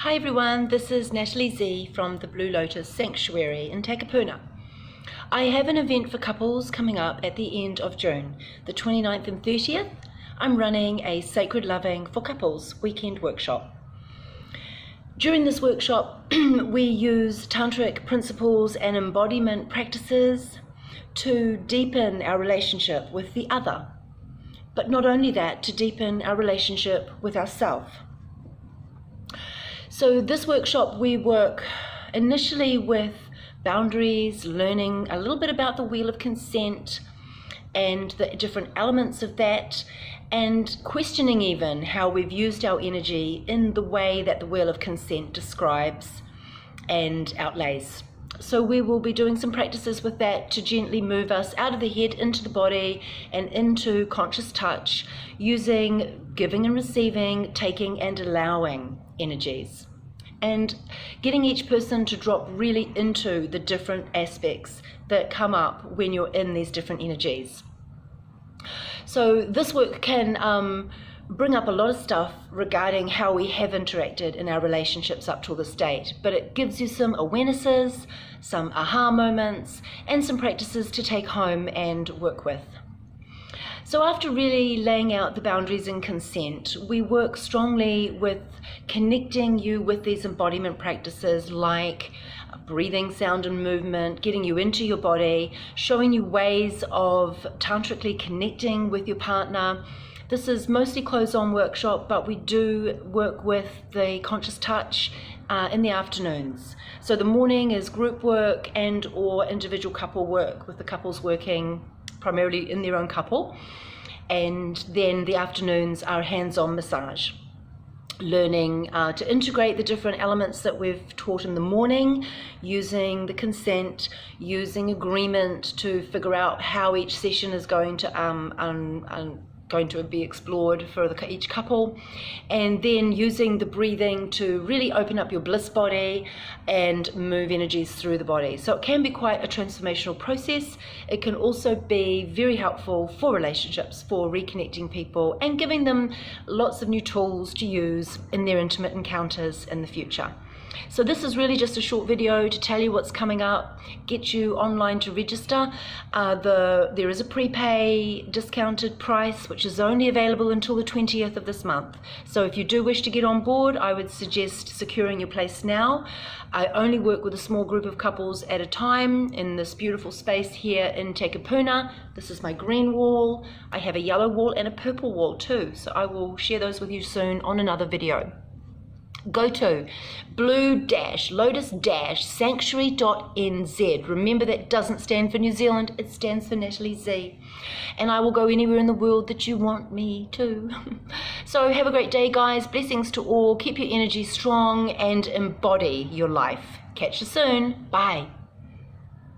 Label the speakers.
Speaker 1: Hi everyone, this is Natalie Z from the Blue Lotus Sanctuary in Takapuna. I have an event for couples coming up at the end of June, the 29th and 30th. I'm running a Sacred Loving for Couples weekend workshop. During this workshop, we use tantric principles and embodiment practices to deepen our relationship with the other. But not only that, to deepen our relationship with ourselves. So this workshop, we work initially with boundaries, learning a little bit about the wheel of consent and the different elements of that, and questioning even how we've used our energy in the way that the wheel of consent describes and outlays. So we will be doing some practices with that to gently move us out of the head into the body and into conscious touch, using giving and receiving, taking and allowing energies, and getting each person to drop really into the different aspects that come up when you're in these different energies. So this work can bring up a lot of stuff regarding how we have interacted in our relationships up till this date, but it gives you some awarenesses, some aha moments, and some practices to take home and work with. So after really laying out the boundaries and consent, we work strongly with connecting you with these embodiment practices like breathing, sound and movement, getting you into your body, showing you ways of tantrically connecting with your partner. This is mostly closed-on workshop, but we do work with the conscious touch in the afternoons. So the morning is group work and or individual couple work, with the couples working primarily in their own couple. And then the afternoons are hands-on massage, learning to integrate the different elements that we've taught in the morning, using the consent, using agreement to figure out how each session is going to be explored for each couple, and then using the breathing to really open up your bliss body and move energies through the body. So it can be quite a transformational process. It can also be very helpful for relationships, for reconnecting people and giving them lots of new tools to use in their intimate encounters in the future. So this is really just a short video to tell you what's coming up, get you online to register. There is a prepay discounted price which is only available until the 20th of this month. So if you do wish to get on board, I would suggest securing your place now. I only work with a small group of couples at a time in this beautiful space here in Takapuna. This is my green wall. I have a yellow wall and a purple wall too, so I will share those with you soon on another video. Go to blue-lotus-sanctuary.nz. Remember, that doesn't stand for New Zealand, it stands for Natalie Z. And I will go anywhere in the world that you want me to. So have a great day, guys. Blessings to all. Keep your energy strong and embody your life. Catch you soon. Bye.